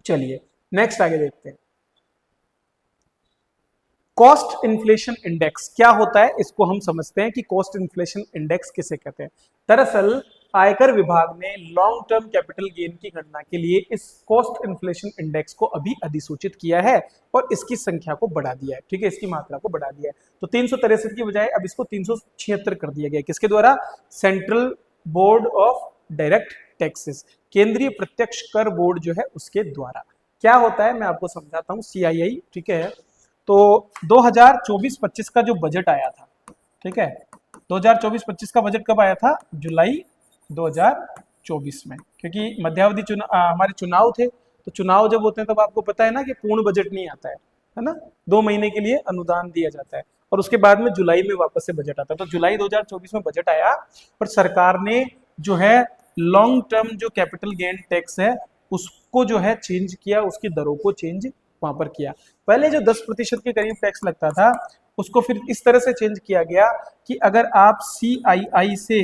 चलिए नेक्स्ट आगे देखते हैं। कॉस्ट इन्फ्लेशन इंडेक्स क्या होता है, इसको हम समझते हैं कि कॉस्ट इन्फ्लेशन इंडेक्स किसे कहते हैं। दरअसल आयकर विभाग ने लॉन्ग टर्म कैपिटल गेन की गणना के लिए इस कॉस्ट इन्फ्लेशन इंडेक्स को अभी अधिसूचित किया है और इसकी संख्या को बढ़ा दिया है, ठीक है, इसकी मात्रा को बढ़ा दिया है। तो 363 की बजाय अब इसको 376 कर दिया गया। किसके द्वारा? Central board of direct taxes, केंद्रीय प्रत्यक्ष कर बोर्ड जो है उसके द्वारा। क्या होता है मैं आपको समझाता हूँ, CII, ठीक है। तो 2024-25 का जो बजट आया था, ठीक है, 2024-25 का बजट कब आया था? जुलाई 2024 में, क्योंकि मध्यावधि हमारे चुनाव थे, तो चुनाव जब होते हैं तब आपको पता है ना कि पूर्ण बजट नहीं आता है ना, 2 महीने के लिए अनुदान दिया जाता है और उसके बाद में जुलाई में वापस से बजट आता है। तो जुलाई 2024 में बजट आया और सरकार ने जो है लॉन्ग टर्म जो कैपिटल गेन टैक्स है उसको जो है चेंज किया, उसकी दरों को चेंज वहां पर किया। पहले जो 10% के करीब टैक्स लगता था उसको फिर इस तरह से चेंज किया गया कि अगर आप CII से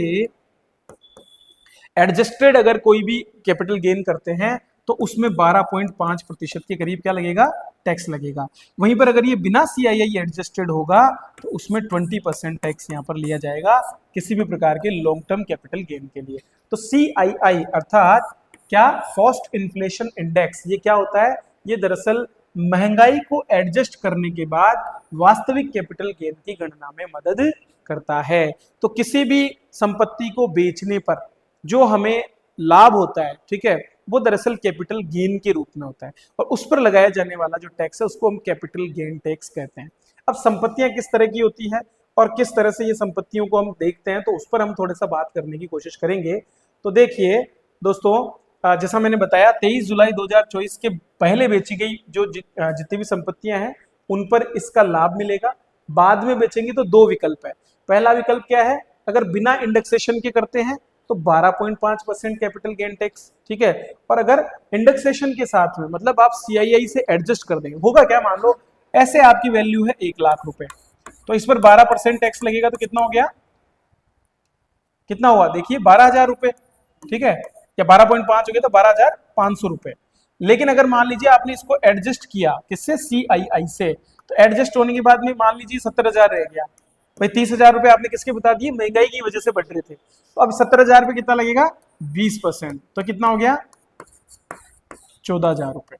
एडजस्टेड अगर कोई भी कैपिटल गेन करते हैं तो उसमें 12.5% के करीब क्या लगेगा? टैक्स लगेगा। वहीं पर अगर ये बिना CII एडजस्टेड होगा तो उसमें 20% टैक्स यहाँ पर लिया जाएगा किसी भी प्रकार के लॉन्ग टर्म कैपिटल गेन के लिए। तो CII अर्थात क्या? Cost inflation index. ये क्या होता है? ये दरअसल महंगाई को एडजस्ट करने के बाद वास्तविक कैपिटल गेन की गणना में मदद करता है। तो किसी भी संपत्ति को बेचने पर जो हमें लाभ होता है, ठीक है, वो दरअसल कैपिटल गेन के रूप में होता है और उस पर लगाया जाने वाला जो टैक्स है उसको हम कैपिटल गेन टैक्स कहते हैं। अब संपत्तियां किस तरह की होती है और किस तरह से ये संपत्तियों को हम देखते हैं तो उस पर हम थोड़ा सा बात करने की कोशिश करेंगे। तो देखिए दोस्तों, जैसा मैंने बताया 23 जुलाई 2024 के पहले बेची गई जो जितनी भी संपत्तियां हैं उन पर इसका लाभ मिलेगा। बाद में बेचेंगे तो 2 विकल्प है। पहला विकल्प क्या है? अगर बिना इंडेक्सेशन के करते हैं तो 12.5% कैपिटल गेन टैक्स, ठीक है। और अगर इंडेक्सेशन के साथ में मतलब आप CII से एडजस्ट कर देंगे, होगा क्या? मान लो ऐसे आपकी वैल्यू है 1 लाख रुपए, तो इस पर 12% टैक्स लगेगा तो कितना हो गया? कितना हुआ? देखिए 12,000 रुपए, ठीक है, या 12.5 हो गया तो 12,500 रुपए। लेकिन अगर मान लीजिए आपने इसको एडजस्ट किया किससे? CII से, तो एडजस्ट होने के बाद में मान लीजिए 70,000 रह गया। भाई 30,000 रुपए आपने किसके बता दिए? महंगाई की वजह से बढ़ रहे थे। तो अब 70,000 पे कितना लगेगा? 20%, तो कितना हो गया? 14,000 रुपए।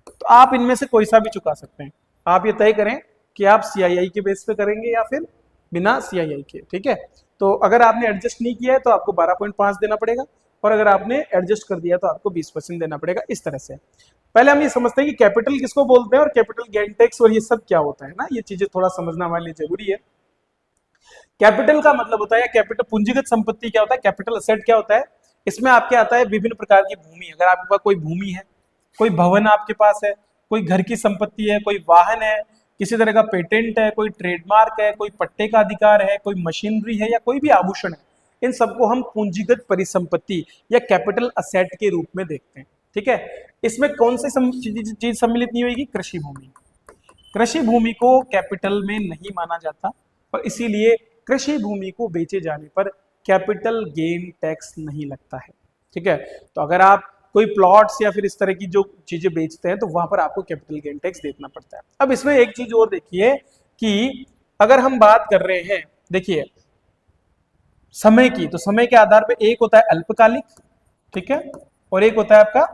तो आप इनमें से कोई सा भी चुका सकते हैं। आप ये तय करें कि आप CII के बेस पे करेंगे या फिर बिना CII के, ठीक है। तो अगर आपने एडजस्ट नहीं किया है तो आपको 12.5 देना पड़ेगा और अगर आपने एडजस्ट कर दिया तो आपको 20% देना पड़ेगा। इस तरह से पहले हम ये समझते हैं कि कैपिटल किसको बोलते हैं और कैपिटल गेन टैक्स और ये सब क्या होता है ना, ये चीजें थोड़ा समझना हमारे लिए जरूरी है। कैपिटल का मतलब होता है, कैपिटल पूंजीगत संपत्ति क्या होता है, कैपिटल असेट क्या होता है, इसमें आपके आता है विभिन्न प्रकार की भूमि। अगर आपके पास कोई भूमि है, कोई भवन आपके पास है, कोई घर की संपत्ति है, कोई वाहन है, किसी तरह का पेटेंट है, कोई ट्रेडमार्क है, कोई पट्टे का अधिकार है, कोई मशीनरी है या कोई भी आभूषण है, इन सबको हम पूंजीगत परिसंपत्ति या कैपिटल असेट के रूप में देखते हैं, ठीक है। इसमें कौन सी चीज सम्मिलित नहीं होगी? कृषि भूमि। कृषि भूमि को कैपिटल में नहीं माना जाता और इसीलिए कृषि भूमि को बेचे जाने पर कैपिटल गेन टैक्स नहीं लगता है, ठीक है। तो अगर आप कोई प्लॉट्स या फिर इस तरह की जो चीजें बेचते हैं तो वहां पर आपको कैपिटल गेन टैक्स देना पड़ता है। अब इसमें एक चीज और देखिए कि अगर हम बात कर रहे हैं, देखिए समय की, तो समय के आधार पर एक होता है अल्पकालिक, ठीक है, और एक होता है आपका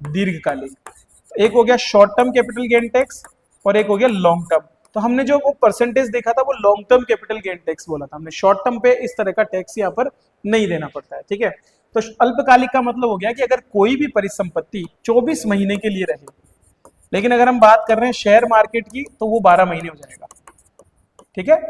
दीर्घकालिक। एक हो गया short term capital gain tax और एक हो गया लॉन्ग टर्म। तो हमने जो वो परसेंटेज देखा था वो long term capital gain tax बोला था हमने। शॉर्ट टर्म पे इस तरह का टैक्स यहाँ पर नहीं देना पड़ता है, ठीक है। तो अल्पकालिक का मतलब हो गया कि अगर कोई भी परिसंपत्ति 24 महीने के लिए रहे, लेकिन अगर हम बात कर रहे हैं शेयर मार्केट की तो वो 12 महीने हो जाएगा, ठीक है।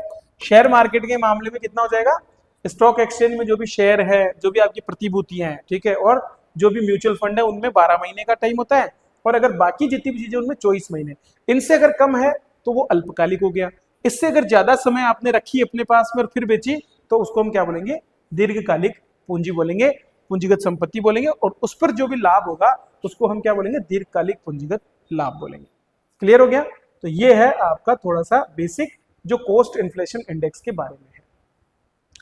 शेयर मार्केट के मामले में कितना हो जाएगा? स्टॉक एक्सचेंज में जो भी शेयर है, जो भी आपकी प्रतिभूतियां हैं, ठीक है, और जो भी म्यूचुअल फंड है उनमें 12 महीने का टाइम होता है और अगर बाकी जितनी भी चीजें उनमें 24 महीने। इनसे अगर कम है तो वो अल्पकालिक हो गया। इससे अगर ज्यादा समय आपने रखी अपने पास में और फिर बेची तो उसको हम क्या बोलेंगे? दीर्घकालिक पूंजी बोलेंगे, पूंजीगत संपत्ति बोलेंगे और उस पर जो भी लाभ होगा उसको हम क्या बोलेंगे? दीर्घकालिक पूंजीगत लाभ बोलेंगे। क्लियर हो गया? तो ये है आपका थोड़ा सा बेसिक जो कॉस्ट इन्फ्लेशन इंडेक्स के बारे में।